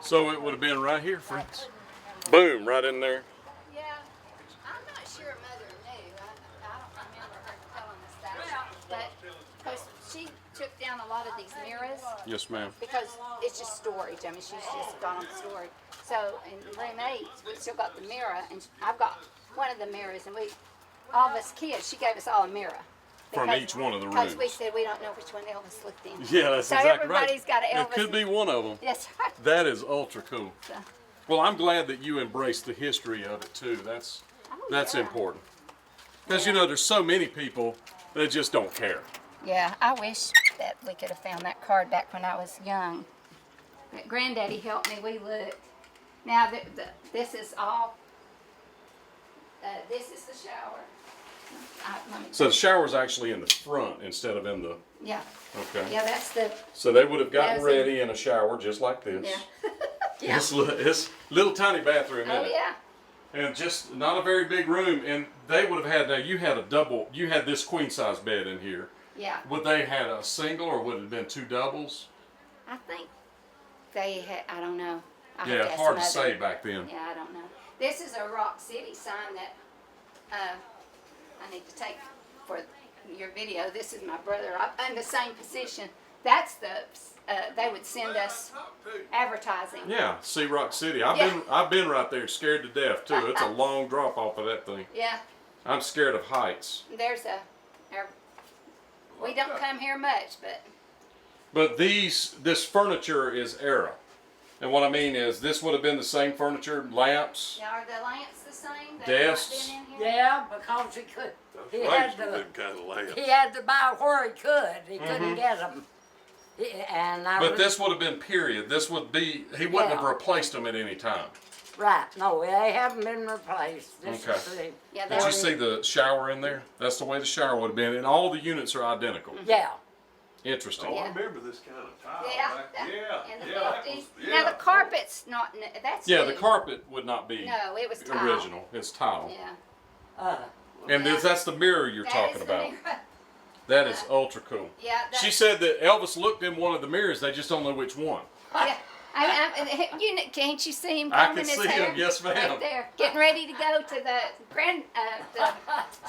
So it would have been right here, friends. Boom, right in there. Yeah, I'm not sure Mother knew. I don't remember her telling us that. But because she took down a lot of these mirrors. Yes, ma'am. Because it's just storage. I mean, she's just gone storage. So in room 8, we still got the mirror, and I've got one of the mirrors, and all of us kids, she gave us all a mirror. From each one of the Because rooms. we said we don't know which one Elvis lived in. Yeah, that's so exactly right. everybody's got an Elvis. It could be one of them. Yes, right. That is ultra cool. So, Well, I'm glad that you embrace the history of it too. That's yeah. important. Because you know, there's so many people that just don't care. yeah, I wish that we could have found that card back when I was young. But Granddaddy helped me. We looked. Now, this is all, this is the shower. So the shower's actually in the front instead of in the. Yeah. Okay. Yeah, that's the. So they would have gotten Those are- ready in a shower just like this. Yeah. Yeah. This little tiny bathroom in Oh it. yeah. And just not a very big room. And they would have had, now you had this queen size bed in here. Yeah. Would they had a single or would it have been 2 doubles? I think they had. I don't know. I Yeah, have ask hard to Mother. say back then. Yeah, I don't know. This is a Rock City sign that I need to take for your video. This is my brother. I'm in the same position. That's the. They would send us advertising. Yeah, see Rock City. Yeah. I've been right there, scared to death too. It's a long drop off of that thing. Yeah. I'm scared of heights. There's a. We don't come here much, but. But this furniture is era. And what I mean is this would have been the same furniture, lamps. Yeah, are the lamps the same? They've Desks. not been in here? Yeah, because he could. He had to. kind of lamps. He had to buy where he could. He couldn't get them. And I But was, this would have been period. This would be, he wouldn't have Yeah. replaced them at any time. right. No, they haven't been replaced. This Okay. is the, Yeah, Did you see the shower in there? That's the way the shower would have been. And all the units are identical. yeah. Interesting. Oh, I remember this kind of tile. Yeah. Yeah. In the Yeah. 50s. That was, Now the carpet's not. That's Yeah, new. the carpet would not be No, it was tile. original. It's tile. Yeah. And Yeah. that's the mirror you're That talking is the about. mirror. That is ultra cool. Yeah. She said that Elvis looked in one of the mirrors. They just don't know which one. Yeah. Can't you see him I combing can his see hair? him, yes, ma'am. Right there, getting ready to go to the the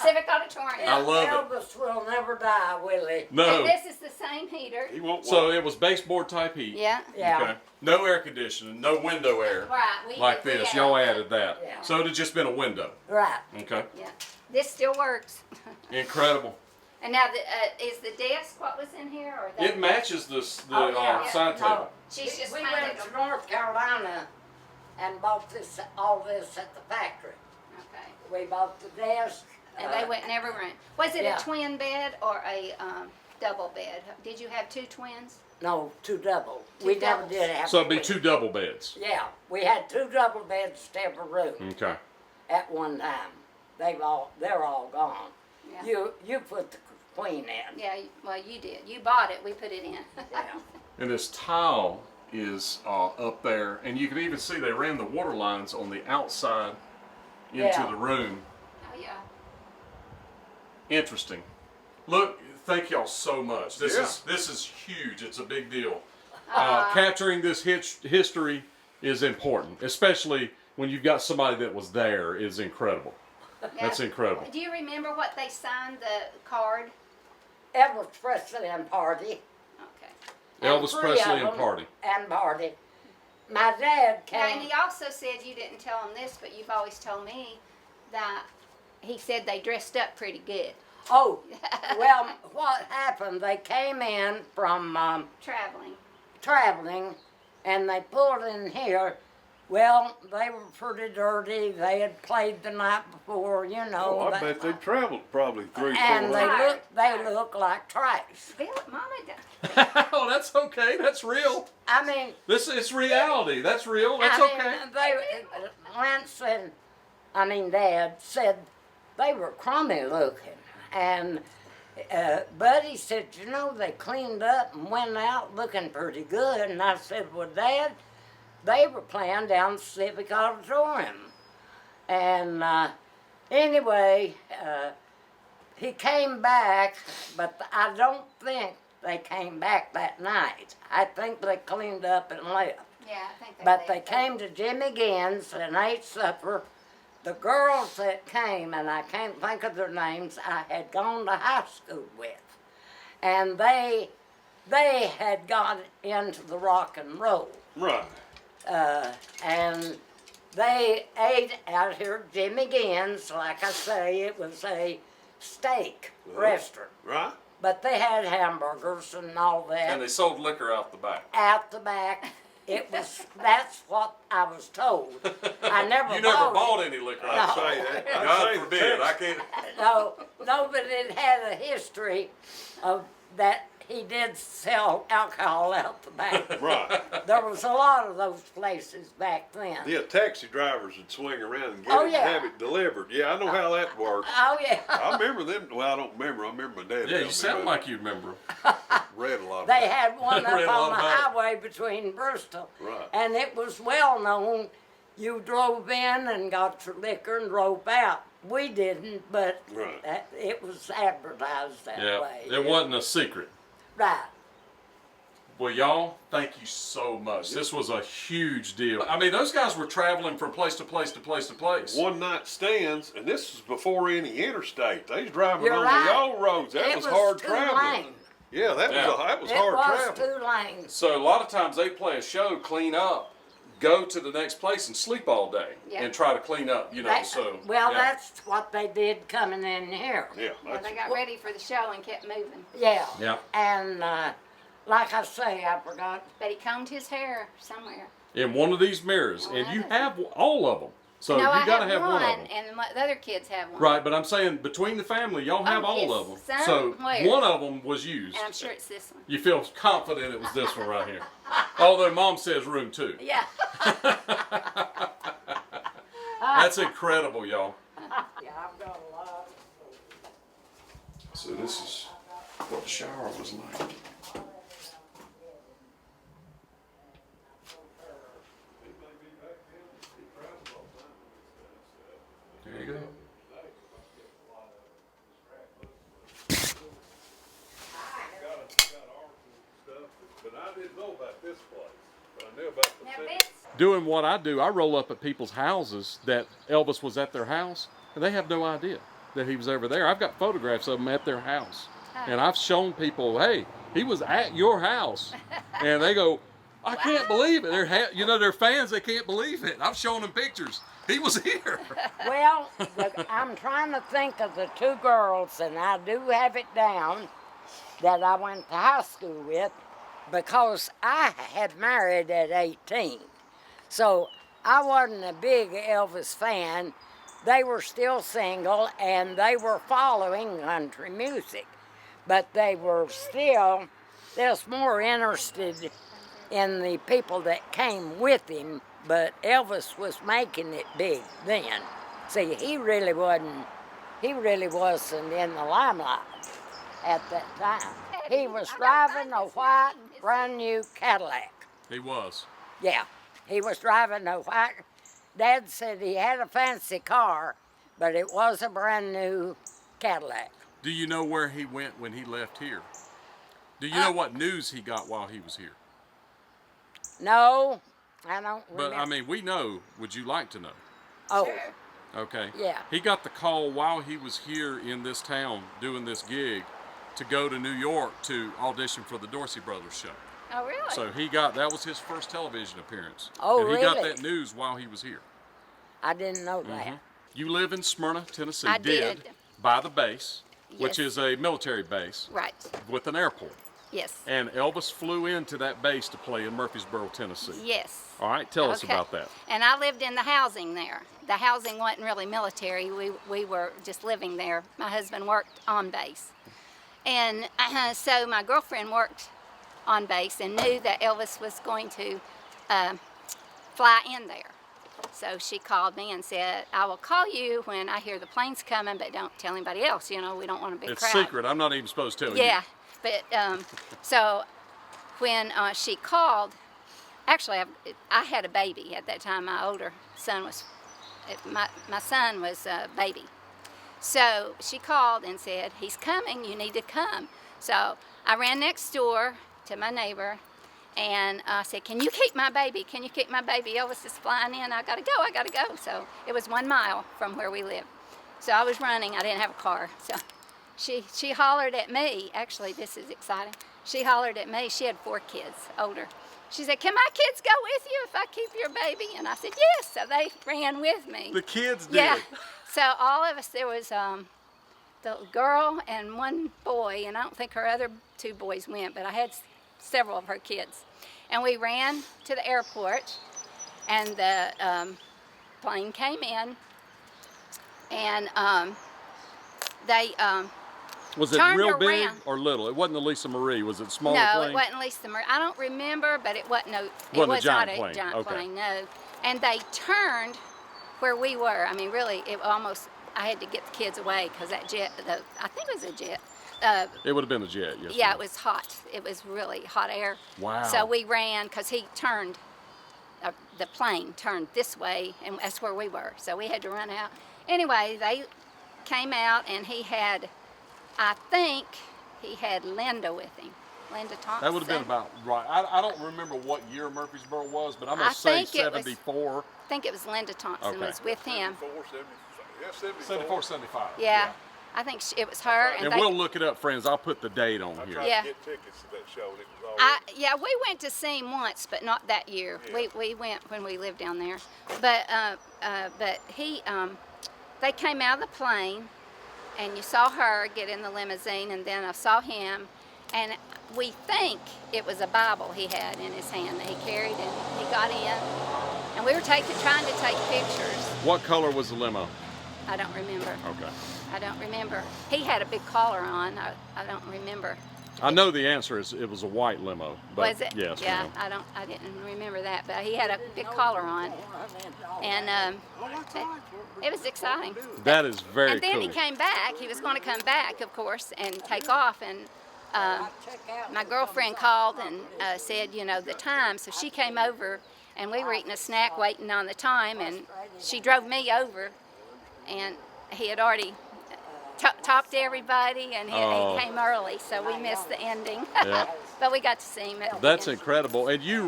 Civic Auditorium. I love it. Elvis will never die, will he? No. And this is the same heater. He won't So it was baseboard type heat. Yeah. Yeah. Okay. No air conditioning, no window air. Right. We Like we this. had Y'all all that. added that. Yeah. So it had just been a window. Right. Okay. Yeah. This still works. Incredible. And now, is the desk what was in here, or It matches the Oh, yeah. side No. table. She's just we painted went to them. North Carolina and bought all this at the factory. Okay. We bought the desk. And they went in every room. Was it yeah. a twin bed or a double bed? Did you have 2 twins? No, 2 double. Two We never doubles. did have. So it'd be twins. 2 double beds. Yeah, we had 2 double beds to every room Okay. at one time. They're all gone. Yeah. You put the queen in. Yeah, well, you did. You bought it. We put it in. Yeah. And this tile is up there, and you can even see they ran the water lines on the outside into Yeah. the room. Oh, yeah. Interesting. Look, thank y'all so much. This Yeah. is huge. It's a big deal. Capturing this history is important, especially when you've got somebody that was there. Is incredible. That's incredible. Do you remember what they signed the card? Elvis Presley and Party. Okay. Elvis three Presley of and them Party. And Party. My dad Now, and came. he also said, you didn't tell him this, but you've always told me that he said they dressed up pretty good. Oh, well, what happened? They came in from Traveling. traveling, and they pulled in here. Well, they were pretty dirty. They had played the night before, you know. Oh, I bet they traveled probably 3-4 and hours. they look like trash. Bill, Mama, Oh, that's okay. That's real. I mean, It's reality. That's real. That's okay. Lance and Dad said they were crummy looking, and Buddy said, you know, they cleaned up and went out looking pretty good. And I said, well, Dad, they were playing down the Civic Auditorium, and anyway, he came back, but I don't think they came back that night. I think they cleaned up and left. Yeah, I think But they came to Jimmy Ginn's and ate supper. The girls that came, and I can't think of their names, I had gone to high school with. And they had got into the rock and roll. Right. And they ate out here at Jimmy Ginn's. Like I say, it was a steak restaurant. Right. But they had hamburgers and all that. And they sold liquor out the back. Out the back. That's what I was told. I never You never bought it. any liquor. I'd say that. I'd God say forbid. I Texas- can't. No, but it had a history of that he did sell alcohol out the back. Right. There was a lot of those places back then. Yeah, taxi drivers would swing around and get Oh, it yeah. and have it delivered. Yeah, I know how that works. Oh, yeah. I remember them. Well, I don't remember. I remember my dad. Yeah, telling you me sound about like you remember. it. Read a lot. They About had one Read a up lot on the about it. highway between Bristol. Right. And it was well known. You drove in and got your liquor and drove out. We didn't, but Right. it was advertised that Yeah, way. it wasn't a secret. Right. Well, y'all, thank you so much. This was a huge deal. I mean, those guys were traveling from place to place to place to place. one night stands, and this was before any interstate. They was driving You're on right. the old roads. That It was was hard two traveling. lanes. Yeah, that Yeah. was It hard was traveling. 2 lanes. So a lot of times they play a show, clean up, go to the next place and sleep all day Yeah. and try to clean up, you know, Well, yeah. that's what they did coming in here. Yeah, Well, that's, they got ready for the show and kept moving. Yeah. Yeah. And like I say, I forgot. But he combed his hair somewhere. In one of these mirrors, and you have all of them. So no, you I got to have have one of them. and the other kids have one. Right, but I'm saying between the family, y'all have all yes, of them. So somewhere. one of them was used. And I'm sure it's this one. You feel confident it was this one right here. Although Mom says room 2. Yeah. That's incredible, y'all. Yeah, I've got a lot. So this is what the shower was like. There you go. but I didn't know about this place. But I knew about the Now city. this, Doing what I do, I roll up at people's houses that Elvis was at their house, and they have no idea that he was ever there. I've got photographs of him at their house, and I've shown people, hey, he was at your house, and they go, I can't believe it. They're fans. They can't believe it. I've shown them pictures. He was here. Well, I'm trying to think of the 2 girls, and I do have it down that I went to high school with because I had married at 18. So I wasn't a big Elvis fan. They were still single, and they were following country music. But they were still just more interested in the people that came with him, but Elvis was making it big then. See, he really wasn't in the limelight at that time. He was driving a white, brand new Cadillac. He was. Yeah, he was driving a white. Dad said he had a fancy car, but it was a brand new Cadillac. Do you know where he went when he left here? Do you know what news he got while he was here? No, I don't But remember. I mean, we know. Would you like to know? Oh, sure. Okay. Yeah. He got the call while he was here in this town doing this gig to go to New York to audition for the Dorsey Brothers show. Oh, really? So that was his first television appearance. Oh, and he got really? that news while he was here. I didn't know that. You live in Smyrna, Tennessee. I did. By the base, which Yes. is a military base Right. with an airport. Yes. And Elvis flew into that base to play in Murfreesboro, Tennessee. Yes. All right, tell us Okay. about that. And I lived in the housing there. The housing wasn't really military. We were just living there. My husband worked on base. And so my girlfriend worked on base and knew that Elvis was going to fly in there. So she called me and said, I will call you when I hear the planes coming, but don't tell anybody else. You know, we don't want a big It's crowd. secret. I'm not even supposed to tell you. Yeah, but so when she called, actually I had a baby at that time. My older son was, my son was a baby. So she called and said, he's coming, you need to come. So I ran next door to my neighbor And I said, can you keep my baby? Can you keep my baby? Elvis is flying in. I gotta go. So it was 1 mile from where we lived. So I was running. I didn't have a car. So she hollered at me. Actually, this is exciting. She hollered at me. She had 4 kids, older. She said, can my kids go with you if I keep your baby? And I said, yes. So they ran with me. The kids did. Yeah. So all of us, there was the girl and 1 boy, and I don't think her other 2 boys went, but I had several of her kids. And we ran to the airport, and the plane came in, and they Was it turned real big around. or little? It wasn't the Lisa Marie. Was it smaller No, plane? it wasn't Lisa Marie. I don't remember, but it wasn't Wasn't it a was giant not a plane. giant Okay. plane, no. And they turned where we were. I mean, really, it almost, I had to get the kids away because that jet, I think it was a jet. It would have been a jet, yes. Yeah, ma'am. it was hot. It was really hot air. Wow. So we ran because he turned, the plane turned this way, and that's where we were. So we had to run out. Anyway, they came out, and he had, I think, he had Linda with him. Linda Thompson. That would have been about right. I don't remember what year Murfreesboro was, but I'm going I to say think it was- 74. I think it was Linda Thompson Okay. was with him. 74, 75. Yeah. I think it was her. And they, we'll look it up, friends. I'll put the date on I here. tried Yeah. to get tickets to that show, and it was all yeah, we went to see him once, but not that year. Yeah. We went when we lived down there. But he, they came out of the plane, and you saw her get in the limousine, and then I saw him, and we think it was a Bible he had in his hand that he carried, and he got in, and we were trying to take pictures. What color was the limo? I don't remember. Okay. I don't remember. He had a big collar on. I don't remember. I know the answer is it was a white limo. But Was it? Yes. Yeah, ma'am. I didn't remember that, but he had a big collar on, and it was exciting. That is very And then cool. he came back. He was going to come back, of course, and take off. And my girlfriend called and said, you know, the time. So she came over, and we were eating a snack, waiting on the time, and she drove me over, and he had already talked to everybody, and he came early, so we missed the ending. Yeah. But we got to see him at the That's end. incredible. And you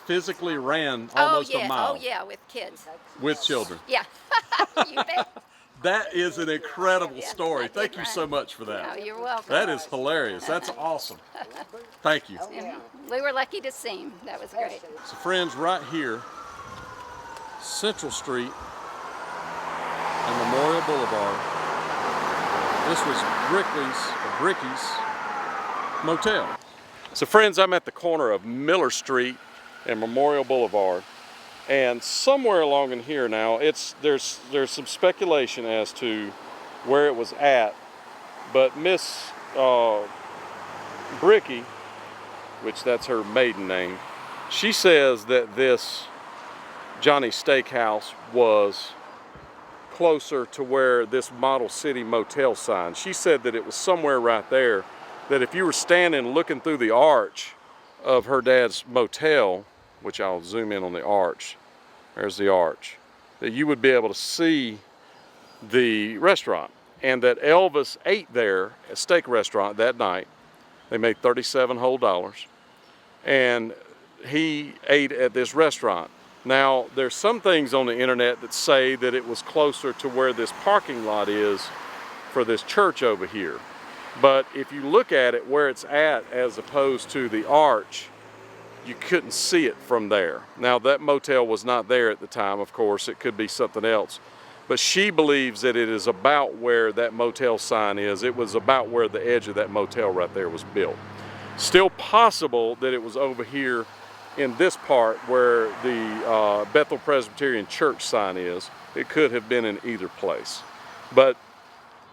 physically ran almost a mile Oh yeah, with kids. with children. Yeah, you bet. That is an incredible Yes, I story. did Thank you run. so much for that. Oh, you're welcome. That is hilarious. That's awesome. Thank you. And we were lucky to see him. That was great. So friends, right here, Central Street and Memorial Boulevard, this was Bricky's Motel. So friends, I'm at the corner of Miller Street and Memorial Boulevard. And somewhere along in here now, there's some speculation as to where it was at. But Miss Bricky, which that's her maiden name, she says that this Johnny's Steakhouse was closer to where this Model City Motel sign. She said that it was somewhere right there, that if you were standing looking through the arch of her dad's motel, which I'll zoom in on the arch, there's the arch, that you would be able to see the restaurant, and that Elvis ate there, a steak restaurant, that night. They made $37 whole, and he ate at this restaurant. Now, there's some things on the internet that say that it was closer to where this parking lot is for this church over here. But if you look at it where it's at as opposed to the arch, you couldn't see it from there. Now, that motel was not there at the time, of course. It could be something else. But she believes that it is about where that motel sign is. It was about where the edge of that motel right there was built. Still possible that it was over here in this part where the Bethel Presbyterian Church sign is. It could have been in either place. But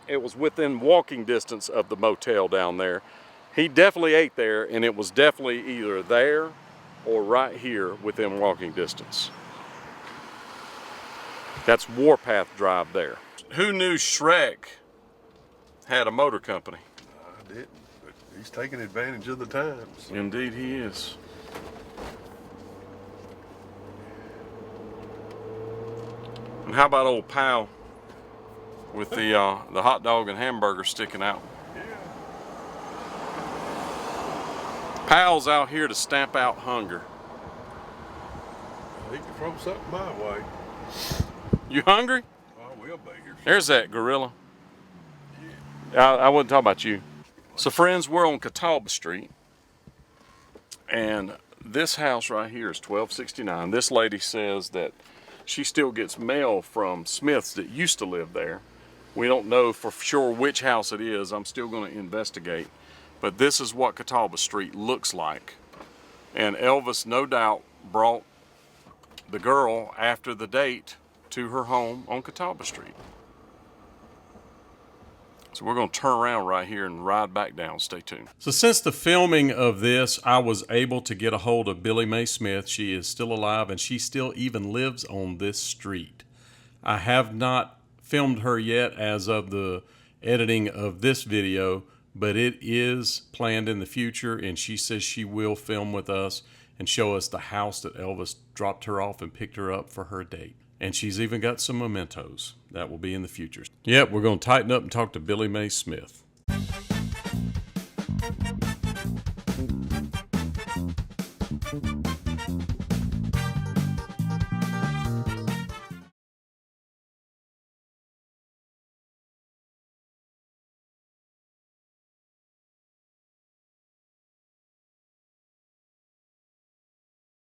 it was within walking distance of the motel down there. He definitely ate there, and it was definitely either there or right here within walking distance. That's Warpath Drive there. Who knew Shrek had a motor company? I didn't, but he's taking advantage of the times. Indeed he is. And how about old Pal with the hot dog and hamburger sticking out? Yeah. Pal's out here to stamp out hunger. He can throw something my way. You hungry? I will be here. There's that gorilla. I wasn't talking about you. So friends, we're on Catawba Street. And this house right here is 1269. This lady says that she still gets mail from Smiths that used to live there. We don't know for sure which house it is. I'm still going to investigate. But this is what Catawba Street looks like. And Elvis, no doubt, brought the girl after the date to her home on Catawba Street. So we're going to turn around right here and ride back down. Stay tuned. So since the filming of this, I was able to get a hold of Billy Mae Smith. She is still alive, and she still even lives on this street. I have not filmed her yet as of the editing of this video, but it is planned in the future, and she says she will film with us and show us the house that Elvis dropped her off and picked her up for her date. And she's even got some mementos. That will be in the future. Yep, we're going to tighten up and talk to Billy Mae Smith.